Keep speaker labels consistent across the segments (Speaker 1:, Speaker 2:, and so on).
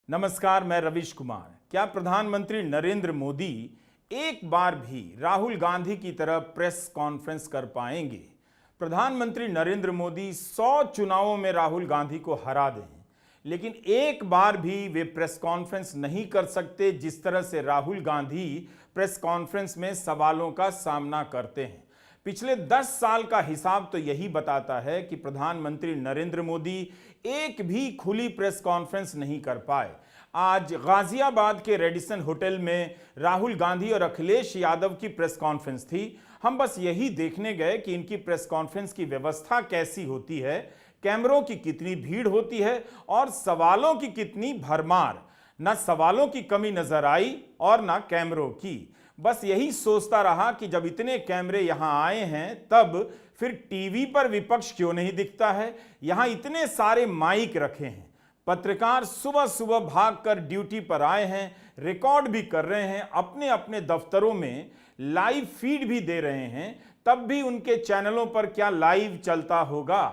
Speaker 1: नमस्कार, मैं रविश कुमार। क्या प्रधानमंत्री नरेंद्र मोदी एक बार भी राहुल गांधी की तरह प्रेस कॉन्फ्रेंस कर पाएंगे? प्रधानमंत्री नरेंद्र मोदी 100 चुनावों में राहुल गांधी को हरा दें, लेकिन एक बार भी वे प्रेस कॉन्फ्रेंस नहीं कर सकते जिस तरह से राहुल गांधी प्रेस कॉन्फ्रेंस में सवालों का सामना करते हैं। पिछले 10 साल का हिसाब तो यही बताता है कि प्रधानमंत्री नरेंद्र मोदी एक भी खुली प्रेस कॉन्फ्रेंस नहीं कर पाए। आज गाजियाबाद के रेडिसन होटल में राहुल गांधी और अखिलेश यादव की प्रेस कॉन्फ्रेंस थी। हम बस यही देखने गए कि इनकी प्रेस कॉन्फ्रेंस की व्यवस्था कैसी होती है, कैमरों की कितनी भीड़ होती है और सवालों की कितनी भरमार। न सवालों की कमी नजर आई और न कैमरों की। बस यही सोचता रहा कि जब इतने कैमरे यहां आए हैं तब फिर टीवी पर विपक्ष क्यों नहीं दिखता है। यहां इतने सारे माइक रखे हैं, पत्रकार सुबह सुबह भागकर ड्यूटी पर आए हैं, रिकॉर्ड भी कर रहे हैं, अपने अपने दफ्तरों में लाइव फीड भी दे रहे हैं, तब भी उनके चैनलों पर क्या लाइव चलता होगा?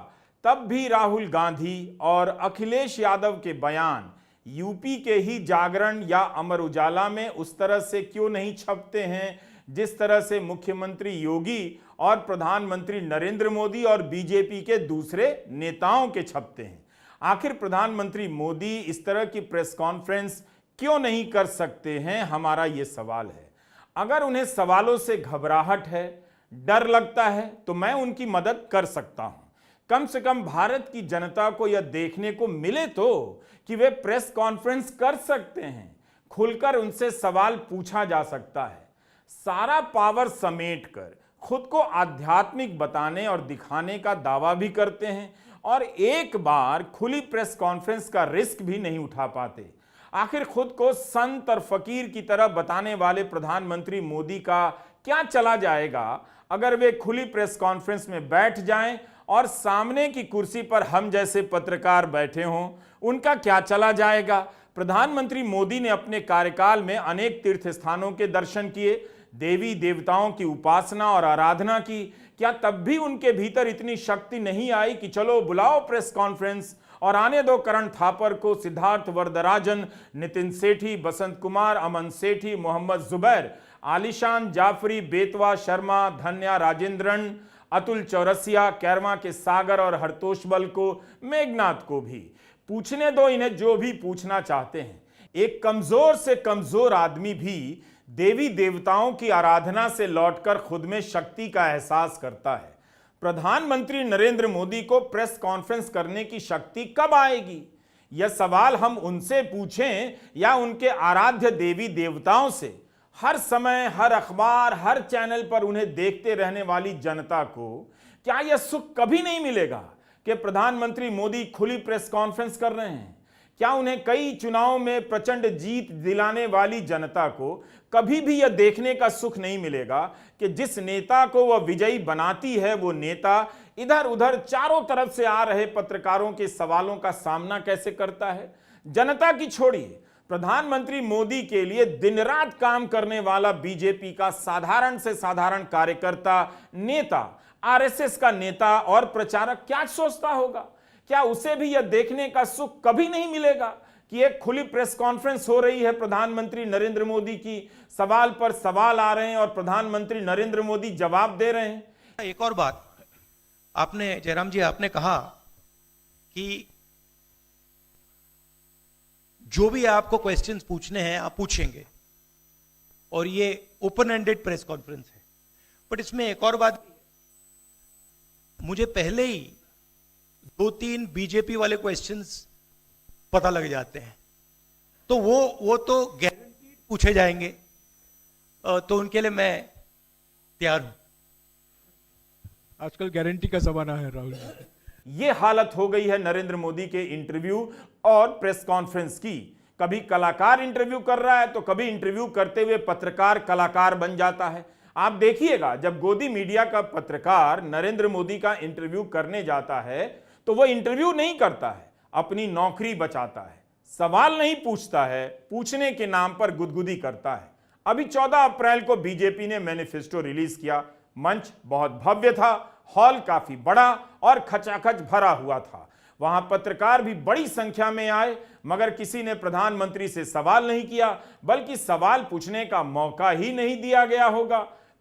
Speaker 1: तब भी राहुल गांधी और अखिलेश यादव के बयान यूपी के ही जागरण या अमर उजाला में उस तरह से क्यों नहीं छपते हैं जिस तरह से मुख्यमंत्री योगी और प्रधानमंत्री नरेंद्र मोदी और बीजेपी के दूसरे नेताओं के छपते हैं? आखिर प्रधानमंत्री मोदी इस तरह की प्रेस कॉन्फ्रेंस क्यों नहीं कर सकते हैं, हमारा यह सवाल है। अगर उन्हें सवालों से घबराहट है, डर लगता है, तो मैं उनकी मदद कर सकता हूं। कम से कम भारत की जनता को यह देखने को मिले तो कि वे प्रेस कॉन्फ्रेंस कर सकते हैं, खुलकर उनसे सवाल पूछा जा सकता है। सारा पावर समेटकर खुद को आध्यात्मिक बताने और दिखाने का दावा भी करते हैं और एक बार खुली प्रेस कॉन्फ्रेंस का रिस्क भी नहीं उठा पाते। आखिर खुद को संत और फकीर की तरह बताने वाले प्रधानमंत्री मोदी का क्या चला जाएगा अगर वे खुली प्रेस कॉन्फ्रेंस में बैठ जाएं और सामने की कुर्सी पर हम जैसे पत्रकार बैठे हों? उनका क्या चला जाएगा? प्रधानमंत्री मोदी ने अपने कार्यकाल में अनेक तीर्थ स्थानों के दर्शन किए, देवी देवताओं की उपासना और आराधना की। क्या तब भी उनके भीतर इतनी शक्ति नहीं आई कि चलो बुलाओ प्रेस कॉन्फ्रेंस और आने दो करण थापर को, सिद्धार्थ वरदराजन, नितिन सेठी, बसंत कुमार, अमन सेठी, मोहम्मद जुबैर, आलिशान जाफरी, बेतवा शर्मा, धन्या राजेंद्रन, अतुल चौरसिया, कैरवा के सागर और हरतोषबल को, मेघनाथ को भी? पूछने दो इन्हें जो भी पूछना चाहते हैं। एक कमजोर से कमजोर आदमी भी देवी देवताओं की आराधना से लौटकर खुद में शक्ति का एहसास करता है। प्रधानमंत्री नरेंद्र मोदी को प्रेस कॉन्फ्रेंस करने की शक्ति कब आएगी? यह सवाल हम उनसे पूछें या उनके आराध्य देवी देवताओं से? हर समय, हर अखबार, हर चैनल पर उन्हें देखते रहने वाली जनता को क्या यह सुख कभी नहीं मिलेगा कि प्रधानमंत्री मोदी खुली प्रेस कॉन्फ्रेंस कर रहे हैं? क्या उन्हें कई चुनावों में प्रचंड जीत दिलाने वाली जनता को कभी भी यह देखने का सुख नहीं मिलेगा कि जिस नेता को वह विजयी बनाती है वो नेता इधर उधर चारों तरफ से आ रहे पत्रकारों के सवालों का सामना कैसे करता है? जनता की छोड़िए, प्रधानमंत्री मोदी के लिए दिन रात काम करने वाला बीजेपी का साधारण से साधारण कार्यकर्ता, नेता, आरएसएस का नेता और प्रचारक क्या सोचता होगा? क्या उसे भी यह देखने का सुख कभी नहीं मिलेगा कि एक खुली प्रेस कॉन्फ्रेंस हो रही है प्रधानमंत्री नरेंद्र मोदी की, सवाल पर सवाल आ रहे हैं और प्रधानमंत्री नरेंद्र मोदी जवाब दे रहे हैं?
Speaker 2: एक और बात, आपने जयराम जी आपने कहा कि जो भी आपको क्वेश्चंस पूछने हैं आप पूछेंगे और ये ओपन एंडेड प्रेस कॉन्फ्रेंस है। बट इसमें एक और बात, मुझे पहले ही 2-3 बीजेपी वाले क्वेश्चंस पता लग जाते हैं, तो वो तो गारंटीड पूछे जाएंगे, तो उनके लिए मैं तैयार हूं।
Speaker 3: आजकल गारंटी का जमाना है राहुल।
Speaker 1: ये हालत हो गई है नरेंद्र मोदी के इंटरव्यू और प्रेस कॉन्फ्रेंस की। कभी कलाकार इंटरव्यू कर रहा है तो कभी इंटरव्यू करते हुए पत्रकार कलाकार बन जाता है। आप देखिएगा, जब गोदी मीडिया का पत्रकार नरेंद्र मोदी का इंटरव्यू करने जाता है तो वह इंटरव्यू नहीं करता है, अपनी नौकरी बचाता है, सवाल नहीं पूछता है, पूछने के नाम पर गुदगुदी करता है। अभी 14 अप्रैल को बीजेपी ने मैनिफेस्टो रिलीज किया। मंच बहुत भव्य था, हॉल काफी बड़ा और खचाखच भरा हुआ था। वहां पत्रकार भी बड़ी संख्या में आए, मगर किसी ने प्रधानमंत्री से सवाल नहीं किया, बल्कि सवाल पूछने का मौका ही नहीं दिया गया होगा।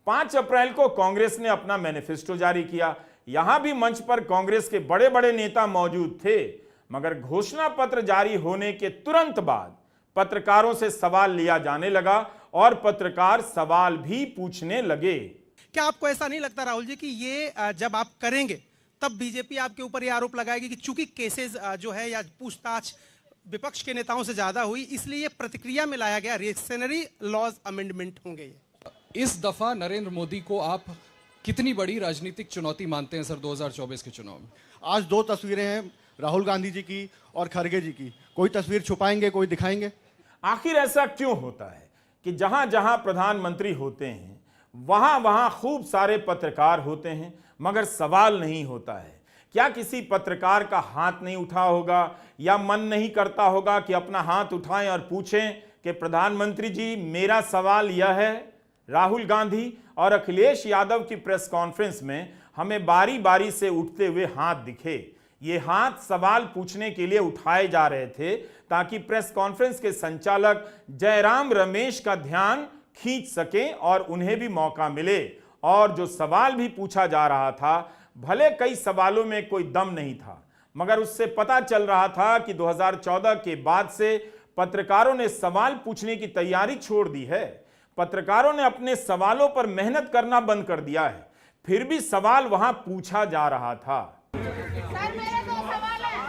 Speaker 1: 5 अप्रैल को कांग्रेस ने अपना मैनिफेस्टो जारी किया। यहां भी मंच पर कांग्रेस के बड़े बड़े नेता मौजूद थे, मगर घोषणा पत्र जारी होने के तुरंत बाद पत्रकारों से सवाल लिया जाने लगा और पत्रकार सवाल भी पूछने लगे।
Speaker 3: क्या आपको ऐसा नहीं लगता राहुल जी कि ये जब आप करेंगे तब बीजेपी आपके ऊपर ये आरोप लगाएगी कि चूंकि केसेस जो है या पूछताछ विपक्ष के नेताओं से ज्यादा हुई, इसलिए ये प्रतिक्रिया में लाया गया रिएक्शनरी लॉज अमेंडमेंट होंगे? ये
Speaker 4: इस दफा नरेंद्र मोदी को आप कितनी बड़ी राजनीतिक चुनौती मानते हैं सर 2024 के चुनाव में?
Speaker 5: आज 2 तस्वीरें हैं, राहुल गांधी जी की और खड़गे जी की। कोई तस्वीर छुपाएंगे, कोई दिखाएंगे?
Speaker 1: आखिर ऐसा क्यों होता है कि जहां जहां प्रधानमंत्री होते हैं वहां वहां खूब सारे पत्रकार होते हैं, मगर सवाल नहीं होता है? क्या किसी पत्रकार का हाथ नहीं उठा होगा या मन नहीं करता होगा कि अपना हाथ उठाएं और पूछें कि प्रधानमंत्री जी, मेरा सवाल यह है? राहुल गांधी और अखिलेश यादव की प्रेस कॉन्फ्रेंस में हमें बारी बारी से उठते हुए हाथ दिखे। ये हाथ सवाल पूछने के लिए उठाए जा रहे थे ताकि प्रेस कॉन्फ्रेंस के संचालक जयराम रमेश का ध्यान खींच सकें और उन्हें भी मौका मिले। और जो सवाल भी पूछा जा रहा था, भले कई सवालों में कोई दम नहीं था, मगर उससे पता चल रहा था कि 2014 के बाद से पत्रकारों ने सवाल पूछने की तैयारी छोड़ दी है। पत्रकारों ने अपने सवालों पर मेहनत करना बंद कर दिया है, फिर भी सवाल वहां पूछा जा रहा था।
Speaker 6: सर, मेरे 2 सवाल हैं।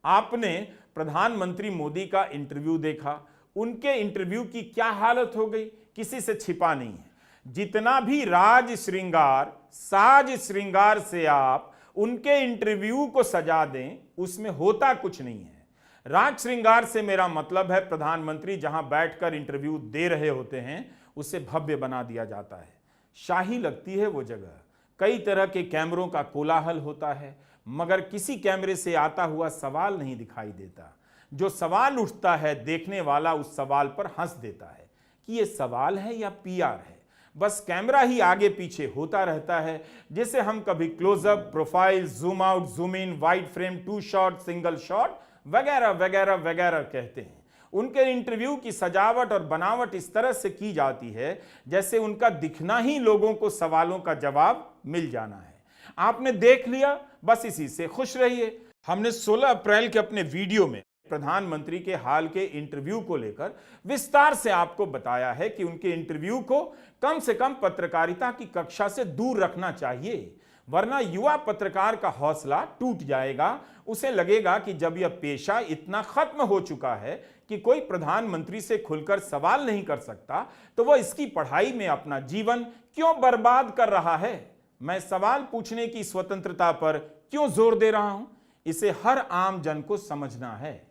Speaker 1: आपने प्रधानमंत्री मोदी का इंटरव्यू देखा, उनके इंटरव्यू की क्या हालत हो गई, किसी से छिपा नहीं है। जितना भी राज श्रृंगार साज श्रृंगार से आप उनके इंटरव्यू को सजा दें, उसमें होता कुछ नहीं है। राज श्रृंगार से मेरा मतलब है प्रधानमंत्री जहां बैठकर इंटरव्यू दे रहे होते हैं उसे भव्य बना दिया जाता है, शाही लगती है वो जगह। कई तरह के कैमरों का कोलाहल होता है, मगर किसी कैमरे से आता हुआ सवाल नहीं दिखाई देता। जो सवाल उठता है, देखने वाला उस सवाल पर हंस देता है कि ये सवाल है या पीआर है। बस कैमरा ही आगे पीछे होता रहता है, जिसे हम कभी closeup, profile, zoom out, zoom in, wide frame, 2 shot, single shot वगैरह वगैरह वगैरह कहते हैं। उनके इंटरव्यू की सजावट और बनावट इस तरह से की जाती है जैसे उनका दिखना ही लोगों को सवालों का जवाब मिल जाना है। आपने देख लिया, बस इसी से खुश रहिए। हमने 16 अप्रैल के अपने वीडियो में प्रधानमंत्री के हाल के इंटरव्यू को लेकर विस्तार से आपको बताया है कि उनके इंटरव्यू को कम से कम पत्रकारिता की कक्षा से दूर रखना चाहिए, वरना युवा पत्रकार का हौसला टूट जाएगा। उसे लगेगा कि जब यह पेशा इतना खत्म हो चुका है कि कोई प्रधानमंत्री से खुलकर सवाल नहीं कर सकता, तो वह इसकी पढ़ाई में अपना जीवन क्यों बर्बाद कर रहा है। मैं सवाल पूछने की स्वतंत्रता पर क्यों जोर दे रहा हूं, इसे हर आम जन को समझना है।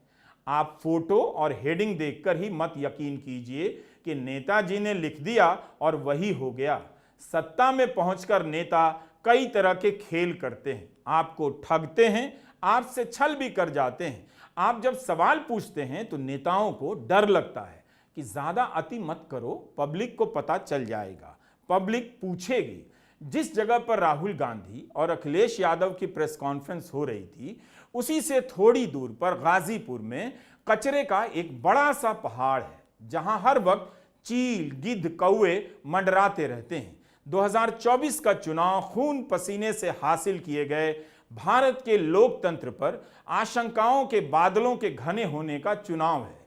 Speaker 1: आप फोटो और हेडिंग देखकर ही मत यकीन कीजिए कि नेताजी ने लिख दिया और वही हो गया। सत्ता में पहुंचकर नेता कई तरह के खेल करते हैं, आपको ठगते हैं, आपसे छल भी कर जाते हैं। आप जब सवाल पूछते हैं तो नेताओं को डर लगता है कि ज्यादा अति मत करो, पब्लिक को पता चल जाएगा, पब्लिक पूछेगी। जिस जगह पर राहुल गांधी और अखिलेश यादव की प्रेस कॉन्फ्रेंस हो रही थी, उसी से थोड़ी दूर पर गाजीपुर में कचरे का एक बड़ा सा पहाड़ है, जहां हर वक्त चील, गिद्ध, कौवे मंडराते रहते हैं। 2024 का चुनाव खून पसीने से हासिल किए गए भारत के लोकतंत्र पर आशंकाओं के बादलों के घने होने का चुनाव है।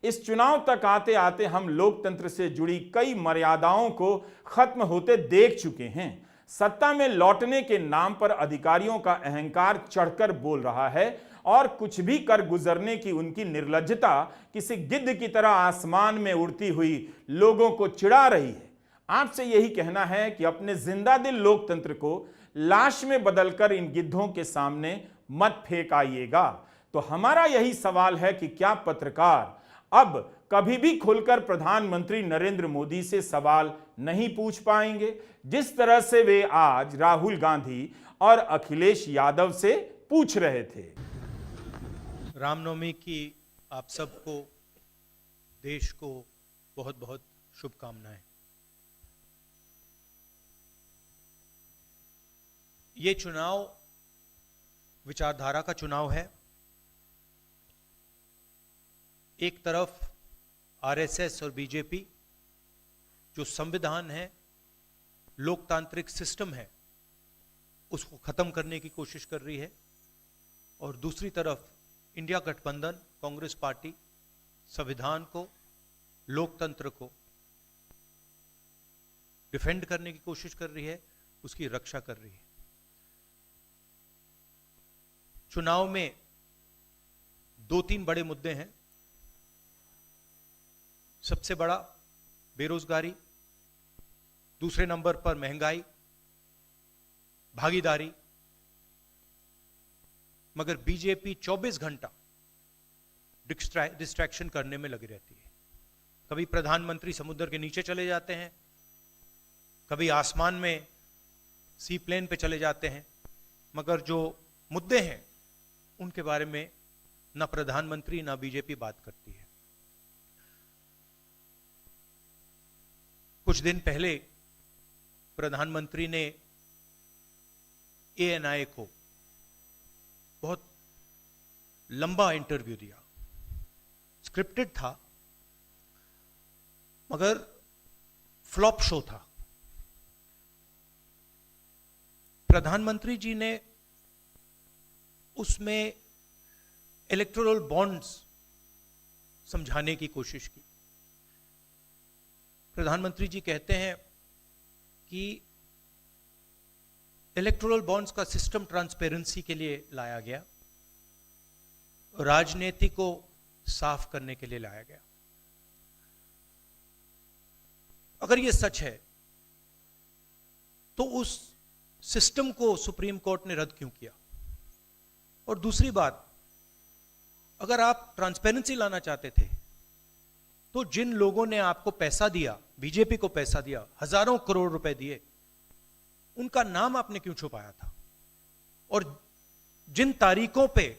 Speaker 1: इस चुनाव तक आते आते हम लोकतंत्र से जुड़ी कई मर्यादाओं को खत्म होते देख चुके हैं। सत्ता में लौटने के नाम पर अधिकारियों का अहंकार चढ़कर बोल रहा है और कुछ भी कर गुजरने की उनकी निर्लज्जता किसी गिद्ध की तरह आसमान में उड़ती हुई लोगों को चिढ़ा रही है। आपसे यही कहना है कि अपने जिंदा दिल लोकतंत्र को लाश में बदलकर इन गिद्धों के सामने मत फेंक आइएगा। तो हमारा यही सवाल है कि क्या पत्रकार अब कभी भी खुलकर प्रधानमंत्री नरेंद्र मोदी से सवाल नहीं पूछ पाएंगे, जिस तरह से वे आज राहुल गांधी और अखिलेश यादव से पूछ रहे थे।
Speaker 2: रामनवमी की आप सबको, देश को बहुत बहुत शुभकामनाएं। ये चुनाव विचारधारा का चुनाव है। एक तरफ आरएसएस और बीजेपी जो संविधान है, लोकतांत्रिक सिस्टम है, उसको खत्म करने की कोशिश कर रही है, और दूसरी तरफ इंडिया गठबंधन, कांग्रेस पार्टी संविधान को, लोकतंत्र को डिफेंड करने की कोशिश कर रही है, उसकी रक्षा कर रही है। चुनाव में 2-3 बड़े मुद्दे हैं। सबसे बड़ा बेरोजगारी, दूसरे नंबर पर महंगाई, भागीदारी। मगर बीजेपी 24 घंटा डिस्ट्रैक्शन करने में लगी रहती है। कभी प्रधानमंत्री समुद्र के नीचे चले जाते हैं, कभी आसमान में सी प्लेन पे चले जाते हैं, मगर जो मुद्दे हैं उनके बारे में ना प्रधानमंत्री ना बीजेपी बात करती है। कुछ दिन पहले प्रधानमंत्री ने एएनआई को बहुत लंबा इंटरव्यू दिया। स्क्रिप्टेड था, मगर फ्लॉप शो था। प्रधानमंत्री जी ने उसमें इलेक्टोरल बॉन्ड्स समझाने की कोशिश की। प्रधानमंत्री जी कहते हैं कि इलेक्टोरल बॉन्ड्स का सिस्टम ट्रांसपेरेंसी के लिए लाया गया, राजनीति को साफ करने के लिए लाया गया। अगर यह सच है तो उस सिस्टम को सुप्रीम कोर्ट ने रद्द क्यों किया? और दूसरी बात, अगर आप ट्रांसपेरेंसी लाना चाहते थे तो जिन लोगों ने आपको पैसा दिया, बीजेपी को पैसा दिया, हजारों करोड़ रुपए दिए, उनका नाम आपने क्यों छुपाया था? और जिन तारीखों पे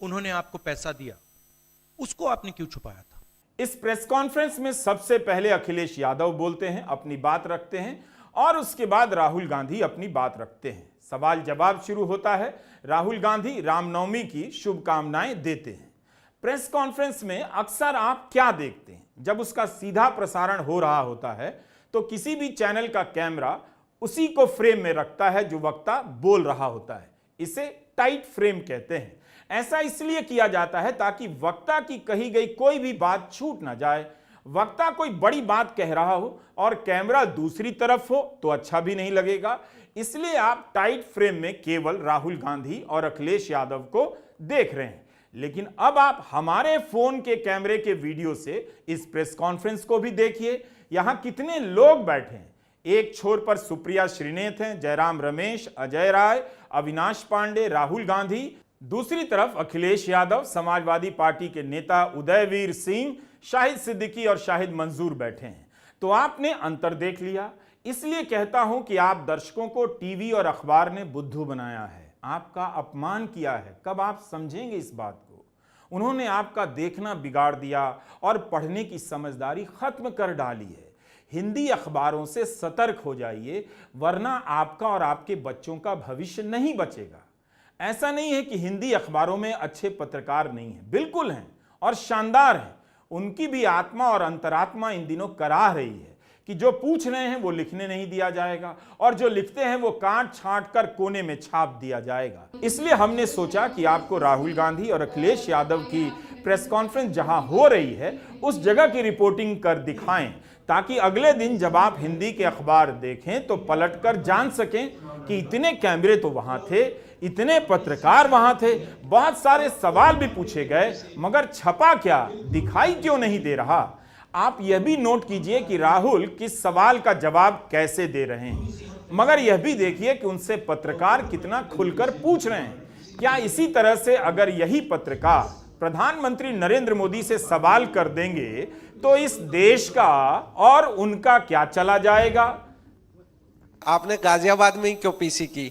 Speaker 2: उन्होंने आपको पैसा दिया, उसको आपने क्यों छुपाया था?
Speaker 1: इस प्रेस कॉन्फ्रेंस में सबसे पहले अखिलेश यादव बोलते हैं, अपनी बात रखते हैं, और उसके बाद राहुल गांधी अपनी बात रखते हैं। सवाल जवाब शुरू होता है। राहुल गांधी रामनवमी की शुभकामनाएं देते हैं। प्रेस कॉन्फ्रेंस में अक्सर आप क्या देखते हैं? जब उसका सीधा प्रसारण हो रहा होता है तो किसी भी चैनल का कैमरा उसी को फ्रेम में रखता है जो वक्ता बोल रहा होता है। इसे टाइट फ्रेम कहते हैं। ऐसा इसलिए किया जाता है ताकि वक्ता की कही गई कोई भी बात छूट ना जाए। वक्ता कोई बड़ी बात कह रहा हो और कैमरा दूसरी तरफ हो तो अच्छा भी नहीं लगेगा। इसलिए आप टाइट फ्रेम में केवल राहुल गांधी और अखिलेश यादव को देख रहे हैं। लेकिन अब आप हमारे फोन के कैमरे के वीडियो से इस प्रेस कॉन्फ्रेंस को भी देखिए। यहां कितने लोग बैठे हैं। एक छोर पर सुप्रिया श्रीनेत हैं, जयराम रमेश, अजय राय, अविनाश पांडे, राहुल गांधी। दूसरी तरफ अखिलेश यादव, समाजवादी पार्टी के नेता उदयवीर सिंह, शाहिद सिद्दीकी और शाहिद मंजूर बैठे हैं। तो आपने अंतर देख लिया। इसलिए कहता हूं कि आप दर्शकों को टीवी और अखबार ने बुद्धू बनाया है, आपका अपमान किया है। कब आप समझेंगे इस बात को? उन्होंने आपका देखना बिगाड़ दिया और पढ़ने की समझदारी खत्म कर डाली है। हिंदी अखबारों से सतर्क हो जाइए, वरना आपका और आपके बच्चों का भविष्य नहीं बचेगा। ऐसा नहीं है कि हिंदी अखबारों में अच्छे पत्रकार नहीं हैं, बिल्कुल हैं और शानदार हैं। उनकी भी आत्मा और अंतरात्मा इन दिनों कराह रही है कि जो पूछ रहे हैं वो लिखने नहीं दिया जाएगा और जो लिखते हैं वो काट छांट कर कोने में छाप दिया जाएगा। इसलिए हमने सोचा कि आपको राहुल गांधी और अखिलेश यादव की प्रेस कॉन्फ्रेंस जहां हो रही है उस जगह की रिपोर्टिंग कर दिखाएं, ताकि अगले दिन जब आप हिंदी के अखबार देखें तो पलटकर जान सकें कि इतने कैमरे तो वहां थे, इतने पत्रकार वहां थे, बहुत सारे सवाल भी पूछे गए, मगर छपा क्या, दिखाई क्यों नहीं दे रहा? आप यह भी नोट कीजिए कि राहुल किस सवाल का जवाब कैसे दे रहे हैं, मगर यह भी देखिए कि उनसे पत्रकार कितना खुलकर पूछ रहे हैं। क्या इसी तरह से अगर यही पत्रकार प्रधानमंत्री नरेंद्र मोदी से सवाल कर देंगे तो इस देश का और उनका क्या चला जाएगा?
Speaker 7: आपने गाजियाबाद में ही क्यों पीसी की?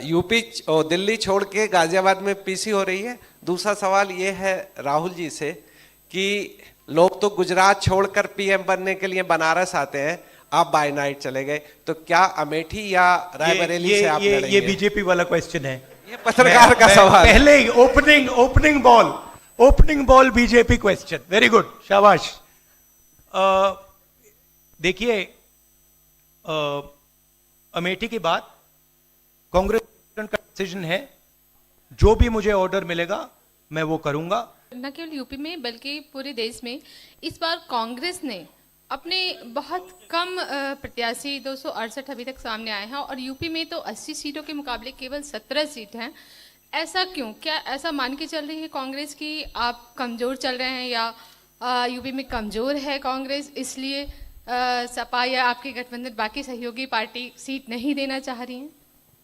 Speaker 7: यूपी और दिल्ली छोड़ के गाजियाबाद में पीसी हो रही है। दूसरा सवाल ये है राहुल जी से कि लोग तो गुजरात छोड़कर पीएम बनने के लिए बनारस आते हैं, आप बाय नाइट चले गए, तो क्या अमेठी या रायबरेली से आप लड़ेंगे?
Speaker 2: ये बीजेपी वाला क्वेश्चन है,
Speaker 7: ये पत्रकार का सवाल।
Speaker 2: पहले ही opening ball BJP question. Very good, शाबाश। देखिए, अमेठी की बात कांग्रेस का डिसीजन है, जो भी मुझे ऑर्डर मिलेगा मैं वो करूंगा।
Speaker 8: न केवल यूपी में बल्कि पूरे देश में इस बार कांग्रेस ने अपने बहुत कम प्रत्याशी 268 अभी तक सामने आए हैं और यूपी में तो 80 सीटों के मुकाबले केवल 17 सीट हैं। ऐसा क्यों? क्या ऐसा मान के चल रही है कांग्रेस कि आप कमज़ोर चल रहे हैं या यूपी में कमज़ोर है कांग्रेस, इसलिए सपा या आपके गठबंधन बाकी सहयोगी पार्टी सीट नहीं देना चाह रही हैं?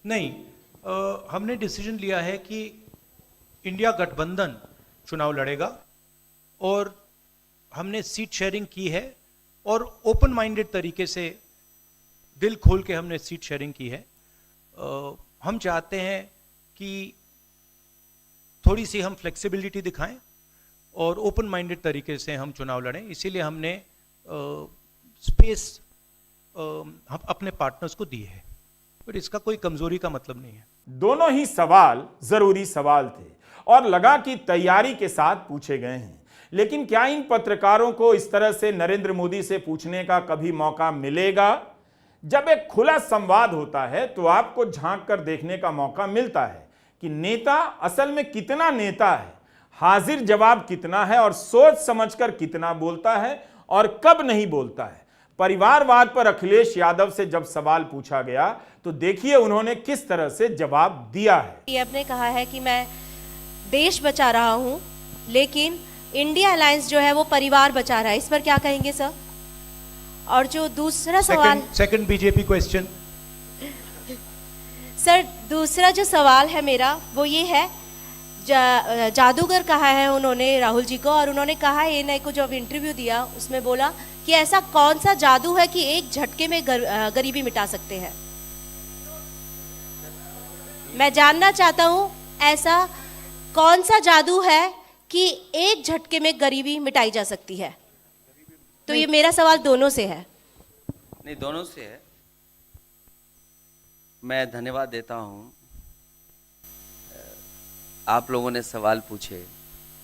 Speaker 2: नहीं, हमने डिसीजन लिया है कि इंडिया गठबंधन चुनाव लड़ेगा और हमने सीट शेयरिंग की है और ओपन माइंडेड तरीके से दिल खोल के हमने सीट शेयरिंग की है। हम चाहते हैं कि थोड़ी सी हम फ्लेक्सिबिलिटी दिखाएं और ओपन माइंडेड तरीके से हम चुनाव लड़ें, इसीलिए हमने स्पेस अपने पार्टनर्स को दी है, बट इसका कोई कमजोरी का मतलब नहीं है।
Speaker 1: दोनों ही सवाल जरूरी सवाल थे और लगा कि तैयारी के साथ पूछे गए हैं, लेकिन क्या इन पत्रकारों को इस तरह से नरेंद्र मोदी से पूछने का कभी मौका मिलेगा? जब एक खुला संवाद होता है तो आपको झांक कर देखने का मौका मिलता है कि नेता असल में कितना नेता है, हाजिर जवाब कितना है और सोच समझकर कितना बोलता है और कब नहीं बोलता है। परिवारवाद पर अखिलेश यादव से जब सवाल पूछा गया तो देखिए उन्होंने किस तरह से जवाब दिया है।
Speaker 9: पीएम ने कहा है कि मैं देश बचा रहा हूं, लेकिन इंडिया अलायंस जो है वो परिवार बचा रहा है, इस पर क्या कहेंगे सर? और जो दूसरा सवाल,
Speaker 2: सेकंड बीजेपी क्वेश्चन
Speaker 9: सर, दूसरा जो सवाल है मेरा वो ये है, जादूगर कहा है उन्होंने राहुल जी को, और उन्होंने कहा है एएनआई को जब इंटरव्यू दिया उसमें बोला कि ऐसा कौन सा जादू है कि एक झटके में गरीबी मिटा सकते हैं। मैं जानना चाहता हूं ऐसा कौन सा जादू है कि एक झटके में गरीबी मिटाई जा सकती है? तो ये मेरा सवाल दोनों से है।
Speaker 10: नहीं, दोनों से है। मैं धन्यवाद देता हूं, आप लोगों ने सवाल पूछे,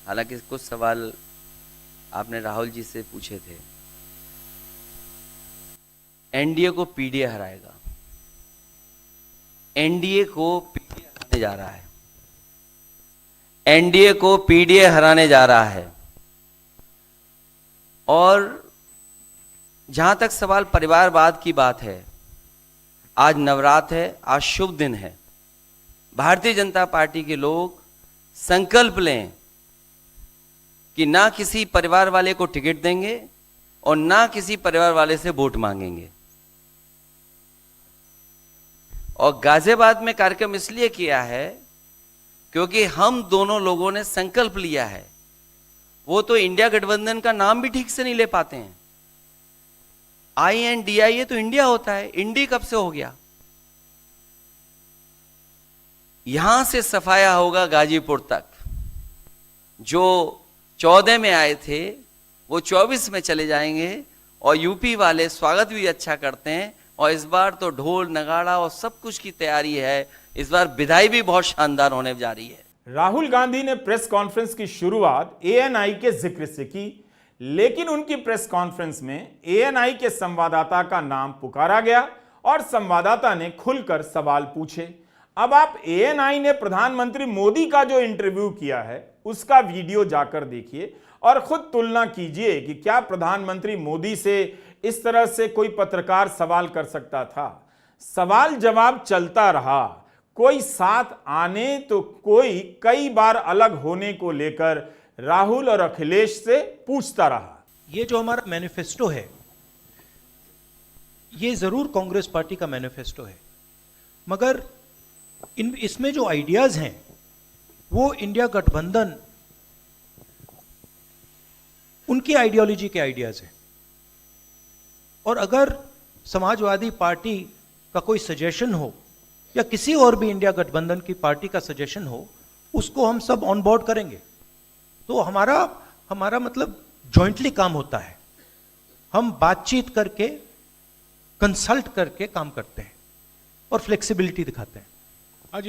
Speaker 10: हालांकि कुछ सवाल आपने राहुल जी से पूछे थे। एनडीए को पीडीए हराएगा, एनडीए को पीडीए हराने जा रहा है, एनडीए को पीडीए हराने जा रहा है। और जहां तक सवाल परिवारवाद की बात है, आज नवरात्र है, आज शुभ दिन है। भारतीय जनता पार्टी के लोग संकल्प लें कि ना किसी परिवार वाले को टिकट देंगे और ना किसी परिवार वाले से वोट मांगेंगे। और गाजियाबाद में कार्यक्रम इसलिए किया है क्योंकि हम दोनों लोगों ने संकल्प लिया है। वो तो इंडिया गठबंधन का नाम भी ठीक से नहीं ले पाते हैं। INDI ये तो इंडिया होता है, इंडी कब से हो गया? यहां से सफाया होगा गाजीपुर तक। जो 14 में आए थे वो 24 में चले जाएंगे और यूपी वाले स्वागत भी अच्छा करते हैं। और इस बार तो ढोल नगाड़ा और सब कुछ की तैयारी है। इस बार विदाई भी बहुत शानदार होने जा रही है।
Speaker 1: राहुल गांधी ने प्रेस कॉन्फ्रेंस की शुरुआत ANI के जिक्र से की, लेकिन उनकी प्रेस कॉन्फ्रेंस में ANI के संवाददाता का नाम पुकारा गया और संवाददाता ने खुलकर सवाल पूछे। अब आप ANI ने प्रधानमंत्री मोदी का जो इंटरव्यू किया है उसका वीडियो जाकर देखिए और खुद तुलना कीजिए कि क्या प्रधानमंत्री मोदी से इस तरह से कोई पत्रकार सवाल कर सकता था। सवाल जवाब चलता रहा, कोई साथ आने तो कोई कई बार अलग होने को लेकर राहुल और अखिलेश से पूछता रहा।
Speaker 2: ये जो हमारा मैनिफेस्टो है, ये जरूर कांग्रेस पार्टी का मैनिफेस्टो है, मगर इसमें जो आइडियाज हैं वो इंडिया गठबंधन उनकी आइडियोलॉजी के आइडियाज हैं। और अगर समाजवादी पार्टी का कोई सजेशन हो या किसी और भी इंडिया गठबंधन की पार्टी का सजेशन हो, उसको हम सब ऑन बोर्ड करेंगे। तो हमारा मतलब जॉइंटली काम होता है, हम बातचीत करके कंसल्ट करके काम करते हैं और फ्लेक्सिबिलिटी दिखाते हैं।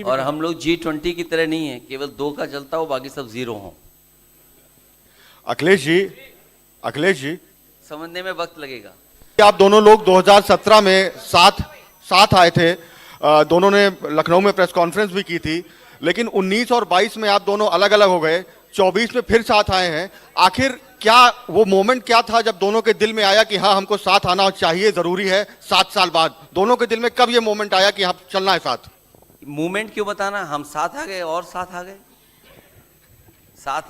Speaker 10: और हम लोग G20 की तरह नहीं है, केवल 2 का चलता हो, बाकी सब 0 हो।
Speaker 5: अखिलेश जी
Speaker 10: समझने में वक्त लगेगा।
Speaker 5: आप दोनों लोग 2017 में साथ आए थे, दोनों ने लखनऊ में प्रेस कॉन्फ्रेंस भी की थी, लेकिन 19 और 22 में आप दोनों अलग अलग हो गए, 24 में फिर साथ आए हैं। आखिर क्या वो मोमेंट क्या था जब दोनों के दिल में आया कि हाँ हमको साथ आना चाहिए, जरूरी है? 7 साल बाद दोनों के दिल में कब ये मोमेंट आया कि हाँ चलना है साथ?
Speaker 10: मूवमेंट क्यों बताना, हम साथ आ गए और साथ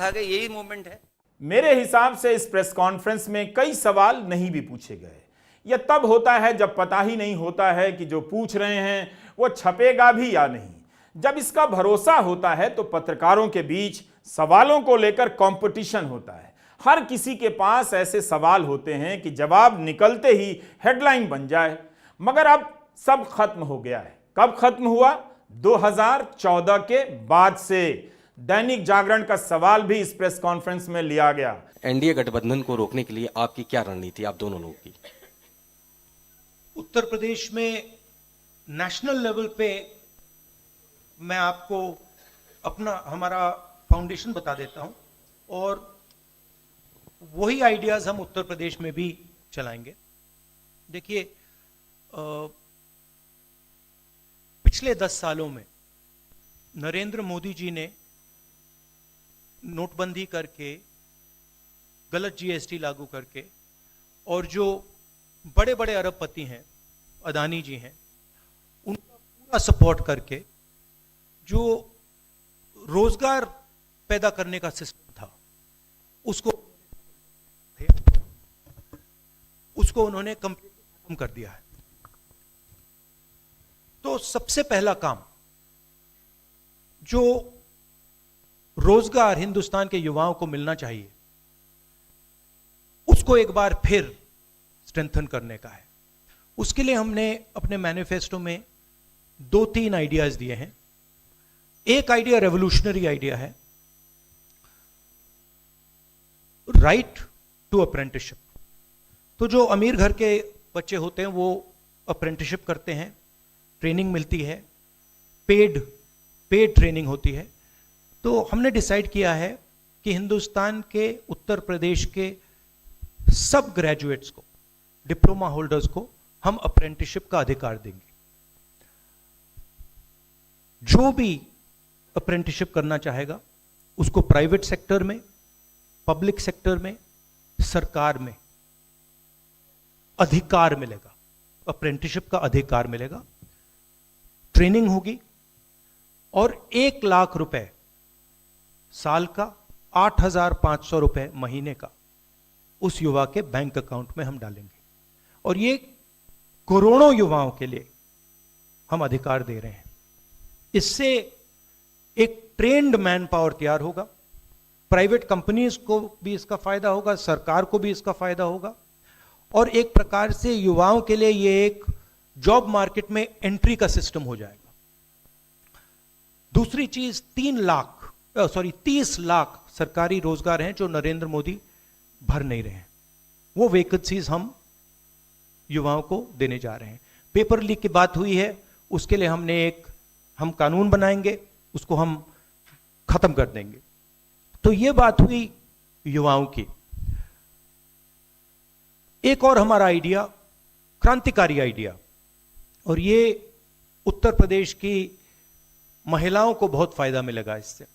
Speaker 10: आ गए, यही मूवमेंट है।
Speaker 1: मेरे हिसाब से इस प्रेस कॉन्फ्रेंस में कई सवाल नहीं भी पूछे गए। यह तब होता है जब पता ही नहीं होता है कि जो पूछ रहे हैं वो छपेगा भी या नहीं। जब इसका भरोसा होता है तो पत्रकारों के बीच सवालों को लेकर कंपटीशन होता है। हर किसी के पास ऐसे सवाल होते हैं कि जवाब निकलते ही हेडलाइन बन जाए। मगर अब सब खत्म हो गया है। कब खत्म हुआ? 2014 के बाद से। दैनिक जागरण का सवाल भी इस प्रेस कॉन्फ्रेंस में लिया गया।
Speaker 11: एनडीए गठबंधन को रोकने के लिए आपकी क्या रणनीति, आप दोनों लोगों की?
Speaker 2: उत्तर प्रदेश में नेशनल लेवल पे मैं आपको हमारा फाउंडेशन बता देता हूं, और वही आइडियाज हम उत्तर प्रदेश में भी चलाएंगे। देखिए, पिछले 10 सालों में नरेंद्र मोदी जी ने नोटबंदी करके, गलत जीएसटी लागू करके, और जो बड़े बड़े अरबपति हैं, अदानी जी हैं, उनका पूरा सपोर्ट करके जो रोजगार पैदा करने का सिस्टम था उसको उन्होंने कंप्लीटली खत्म कर दिया है। तो सबसे पहला काम जो रोजगार हिंदुस्तान के युवाओं को मिलना चाहिए, उसको एक बार फिर स्ट्रेंथन करने का है। उसके लिए हमने अपने मैनिफेस्टो में 2-3 आइडियाज दिए हैं। एक आइडिया रेवोल्यूशनरी आइडिया है, राइट टू अप्रेंटिसशिप। तो जो अमीर घर के बच्चे होते हैं वो अप्रेंटिसशिप करते हैं, ट्रेनिंग मिलती है, पेड ट्रेनिंग होती है। तो हमने डिसाइड किया है कि हिंदुस्तान के उत्तर प्रदेश के सब ग्रेजुएट्स को, डिप्लोमा होल्डर्स को हम अप्रेंटिसशिप का अधिकार देंगे। जो भी अप्रेंटिसशिप करना चाहेगा उसको प्राइवेट सेक्टर में, पब्लिक सेक्टर में, सरकार में अधिकार मिलेगा, अप्रेंटिसशिप का अधिकार मिलेगा। ट्रेनिंग होगी और 1 लाख रुपए साल का, 8,500 रुपए महीने का उस युवा के बैंक अकाउंट में हम डालेंगे। और ये करोड़ों युवाओं के लिए हम अधिकार दे रहे हैं। इससे एक ट्रेन्ड मैन पावर तैयार होगा, प्राइवेट कंपनीज को भी इसका फायदा होगा, सरकार को भी इसका फायदा होगा, और एक प्रकार से युवाओं के लिए ये एक जॉब मार्केट में एंट्री का सिस्टम हो जाएगा। दूसरी चीज, 30 लाख सरकारी रोजगार हैं जो नरेंद्र मोदी भर नहीं रहे हैं, वो वैकेंसीज हम युवाओं को देने जा रहे हैं। पेपर लीक की बात हुई है, उसके लिए हम कानून बनाएंगे, उसको हम खत्म कर देंगे। तो ये बात हुई युवाओं की। एक और हमारा आइडिया, क्रांतिकारी आइडिया, और ये उत्तर प्रदेश की महिलाओं को बहुत फायदा मिलेगा इससे।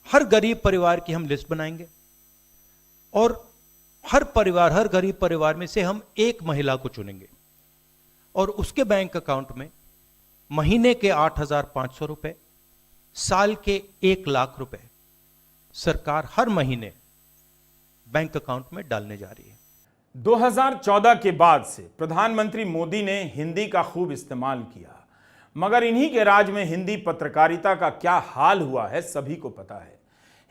Speaker 2: हर गरीब परिवार की हम लिस्ट बनाएंगे और हर गरीब परिवार में से हम एक महिला को चुनेंगे और उसके बैंक अकाउंट में महीने के 8,500 रुपए, साल के 1 लाख रुपए सरकार हर महीने बैंक अकाउंट में डालने जा रही है।
Speaker 1: 2014 के बाद से प्रधानमंत्री मोदी ने हिंदी का खूब इस्तेमाल किया, मगर इन्हीं के राज में हिंदी पत्रकारिता का क्या हाल हुआ है सभी को पता है।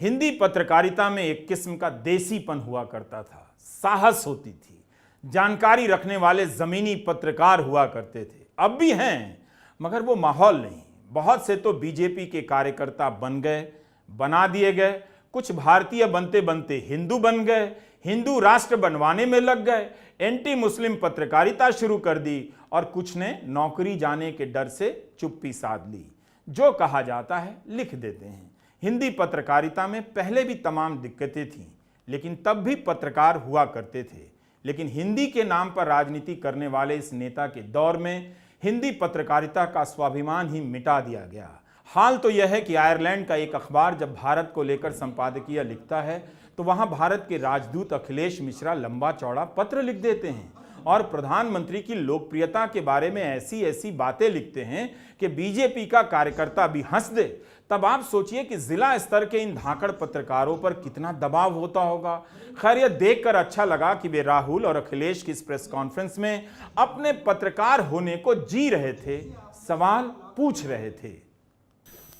Speaker 1: हिंदी पत्रकारिता में एक किस्म का देसीपन हुआ करता था, साहस होती थी, जानकारी रखने वाले जमीनी पत्रकार हुआ करते थे। अब भी हैं, मगर वो माहौल नहीं। बहुत से तो बीजेपी के कार्यकर्ता बन गए, बना दिए गए, कुछ भारतीय बनते बनते हिंदू बन गए, हिंदू राष्ट्र बनवाने में लग गए, एंटी मुस्लिम पत्रकारिता शुरू कर दी और कुछ ने नौकरी जाने के डर से चुप्पी साध ली। जो कहा जाता है लिख देते हैं। हिंदी पत्रकारिता में पहले भी तमाम दिक्कतें थीं, लेकिन तब भी पत्रकार हुआ करते थे। लेकिन हिंदी के नाम पर राजनीति करने वाले इस नेता के दौर में हिंदी पत्रकारिता का स्वाभिमान ही मिटा दिया गया। हाल तो यह है कि आयरलैंड का एक अखबार जब भारत को लेकर संपादकीय लिखता है तो वहां भारत के राजदूत अखिलेश मिश्रा लंबा चौड़ा पत्र लिख देते हैं और प्रधानमंत्री की लोकप्रियता के बारे में ऐसी ऐसी बातें लिखते हैं कि बीजेपी का कार्यकर्ता भी हंस दे। तब आप सोचिए कि जिला स्तर के इन धाकड़ पत्रकारों पर कितना दबाव होता होगा। खैर, यह देखकर अच्छा लगा कि वे राहुल और अखिलेश की इस प्रेस कॉन्फ्रेंस में अपने पत्रकार होने को जी रहे थे, सवाल पूछ रहे थे।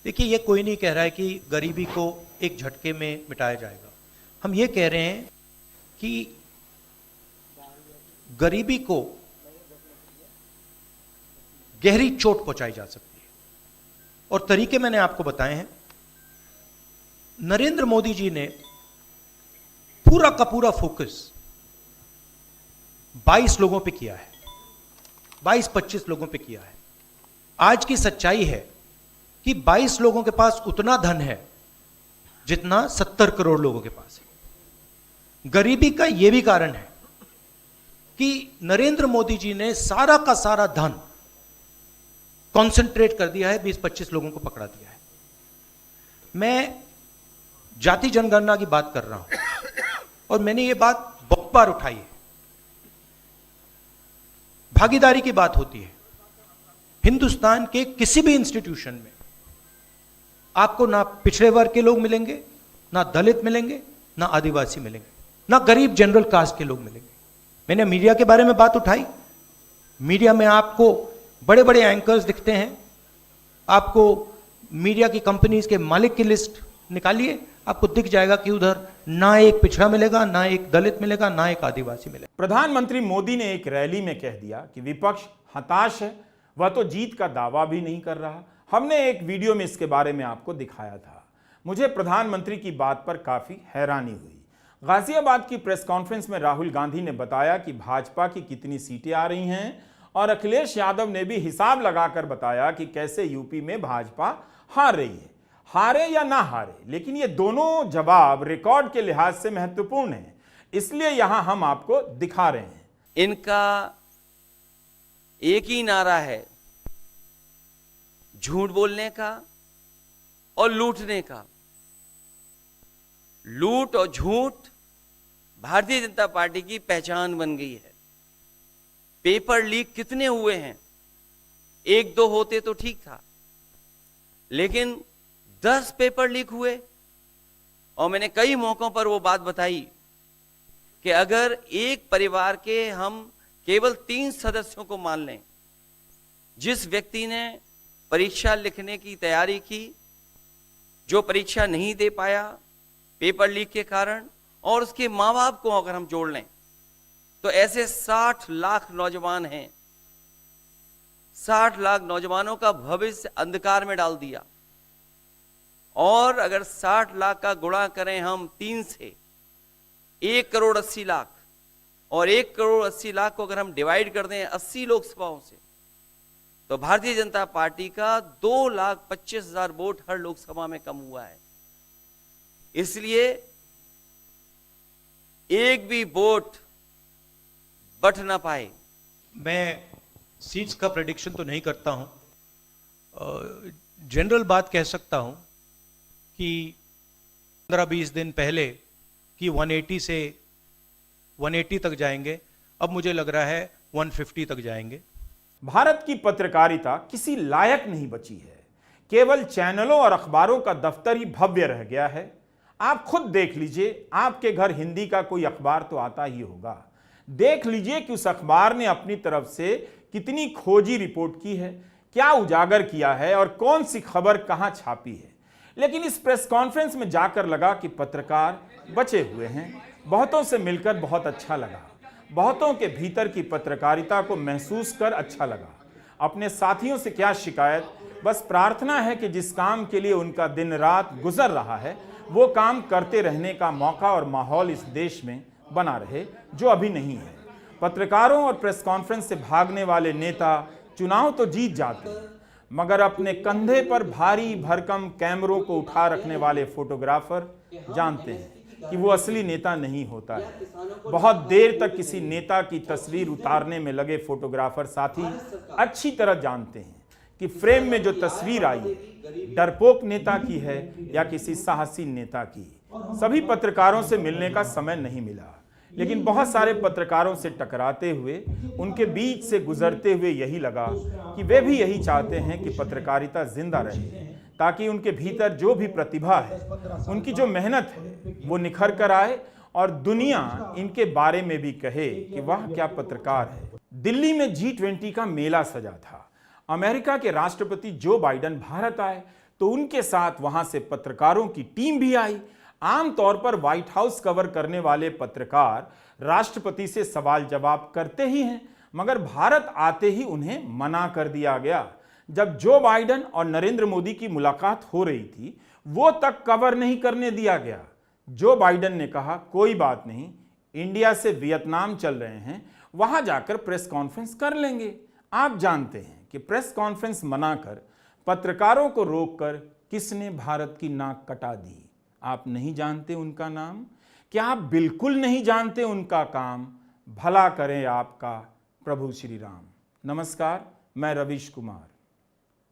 Speaker 2: देखिए, ये कोई नहीं कह रहा है कि गरीबी को एक झटके में मिटाया जाएगा। हम ये कह रहे हैं कि गरीबी को गहरी चोट पहुंचाई जा सकती है और तरीके मैंने आपको बताए हैं। नरेंद्र मोदी जी ने पूरा का पूरा फोकस 22 लोगों पे किया है, 22-25 लोगों पे किया है। आज की सच्चाई है कि 22 लोगों के पास उतना धन है जितना 70 करोड़ लोगों के पास है। गरीबी का यह भी कारण है कि नरेंद्र मोदी जी ने सारा का सारा धन कॉन्सेंट्रेट कर दिया है, 20-25 लोगों को पकड़ा दिया है। मैं जाति जनगणना की बात कर रहा हूं और मैंने ये बात बहुत बार उठाई है। भागीदारी की बात होती है। हिंदुस्तान के किसी भी इंस्टीट्यूशन में आपको ना पिछड़े वर्ग के लोग मिलेंगे, ना दलित मिलेंगे, ना आदिवासी मिलेंगे, ना गरीब जनरल कास्ट के लोग मिलेंगे। मैंने मीडिया के बारे में बात उठाई। मीडिया में आपको बड़े बड़े एंकर्स दिखते हैं। आपको मीडिया की कंपनीज के मालिक की लिस्ट निकालिए, आपको दिख जाएगा कि उधर ना एक पिछड़ा मिलेगा, ना एक दलित मिलेगा, ना एक आदिवासी मिलेगा।
Speaker 1: प्रधानमंत्री मोदी ने एक रैली में कह दिया कि विपक्ष हताश है, वह तो जीत का दावा भी नहीं कर रहा। हमने एक वीडियो में इसके बारे में आपको दिखाया था। मुझे प्रधानमंत्री की बात पर काफी हैरानी हुई। गाजियाबाद की प्रेस कॉन्फ्रेंस में राहुल गांधी ने बताया कि भाजपा की कितनी सीटें आ रही हैं और अखिलेश यादव ने भी हिसाब लगाकर बताया कि कैसे यूपी में भाजपा हार रही है। हारे या ना हारे, लेकिन ये दोनों जवाब रिकॉर्ड के लिहाज से महत्वपूर्ण हैं, इसलिए यहां हम आपको दिखा रहे हैं।
Speaker 10: इनका एक ही नारा है, झूठ बोलने का और लूटने का। लूट और झूठ भारतीय जनता पार्टी की पहचान बन गई है। पेपर लीक कितने हुए हैं? 1-2 होते तो ठीक था, लेकिन 10 पेपर लीक हुए। और मैंने कई मौकों पर वो बात बताई कि अगर एक परिवार के हम केवल 3 सदस्यों को मान लें, जिस व्यक्ति ने परीक्षा लिखने की तैयारी की, जो परीक्षा नहीं दे पाया पेपर लीक के कारण, और उसके माँ बाप को अगर हम जोड़ लें तो ऐसे 60 लाख नौजवान हैं। 60 लाख नौजवानों का भविष्य अंधकार में डाल दिया। और अगर 60 लाख का गुणा करें हम 3 से, 1 करोड़ 80 लाख, और 1 करोड़ 80 लाख को अगर हम डिवाइड कर दें 80 लोकसभाओं से, तो भारतीय जनता पार्टी का 2,25,000 वोट हर लोकसभा में कम हुआ है। इसलिए एक भी वोट बट ना पाए।
Speaker 2: मैं सीट्स का प्रेडिक्शन तो नहीं करता हूं, जनरल बात कह सकता हूं कि 15-20 दिन पहले कि 180 से 180 तक जाएंगे, अब मुझे लग रहा है 150 तक जाएंगे।
Speaker 1: भारत की पत्रकारिता किसी लायक नहीं बची है। केवल चैनलों और अखबारों का दफ्तर ही भव्य रह गया है। आप खुद देख लीजिए, आपके घर हिंदी का कोई अखबार तो आता ही होगा। देख लीजिए कि उस अखबार ने अपनी तरफ से कितनी खोजी रिपोर्ट की है, क्या उजागर किया है और कौन सी खबर कहां छापी है। लेकिन इस प्रेस कॉन्फ्रेंस में जाकर लगा कि पत्रकार बचे हुए हैं। बहुतों से मिलकर बहुत अच्छा लगा, बहुतों के भीतर की पत्रकारिता को महसूस कर अच्छा लगा। अपने साथियों से क्या शिकायत, बस प्रार्थना है कि जिस काम के लिए उनका दिन रात गुजर रहा है वो काम करते रहने का मौका और माहौल इस देश में बना रहे, जो अभी नहीं है। पत्रकारों और प्रेस कॉन्फ्रेंस से भागने वाले नेता चुनाव तो जीत जाते हैं, मगर अपने कंधे पर भारी भरकम कैमरों को उठा रखने वाले फोटोग्राफर जानते हैं कि वो असली नेता नहीं होता है। बहुत देर तक किसी नेता की तस्वीर उतारने में लगे फोटोग्राफर साथी अच्छी तरह जानते हैं कि फ्रेम में जो तस्वीर आई डरपोक नेता की है या किसी साहसी नेता की। सभी पत्रकारों से मिलने का समय नहीं मिला, लेकिन बहुत सारे पत्रकारों से टकराते हुए, उनके बीच से गुजरते हुए यही लगा कि वे भी यही चाहते हैं कि पत्रकारिता जिंदा रहे, ताकि उनके भीतर जो भी प्रतिभा है, उनकी जो मेहनत है, वो निखर कर आए और दुनिया इनके बारे में भी कहे कि वाह क्या पत्रकार है। दिल्ली में G20 का मेला सजा था। अमेरिका के राष्ट्रपति जो बाइडेन भारत आए तो उनके साथ वहां से पत्रकारों की टीम भी आई। आमतौर पर व्हाइट हाउस कवर करने वाले पत्रकार राष्ट्रपति से सवाल जवाब करते ही हैं, मगर भारत आते ही उन्हें मना कर दिया गया। जब जो बाइडेन और नरेंद्र मोदी की मुलाकात हो रही थी, वो तक कवर नहीं करने दिया गया। जो बाइडेन ने कहा कोई बात नहीं, इंडिया से वियतनाम चल रहे हैं, वहां जाकर प्रेस कॉन्फ्रेंस कर लेंगे। आप जानते हैं कि प्रेस कॉन्फ्रेंस मनाकर, पत्रकारों को रोककर किसने भारत की नाक कटा दी। आप नहीं जानते उनका नाम? क्या आप बिल्कुल नहीं जानते उनका काम? भला करें आपका प्रभु श्री राम। नमस्कार, मैं रवीश कुमार।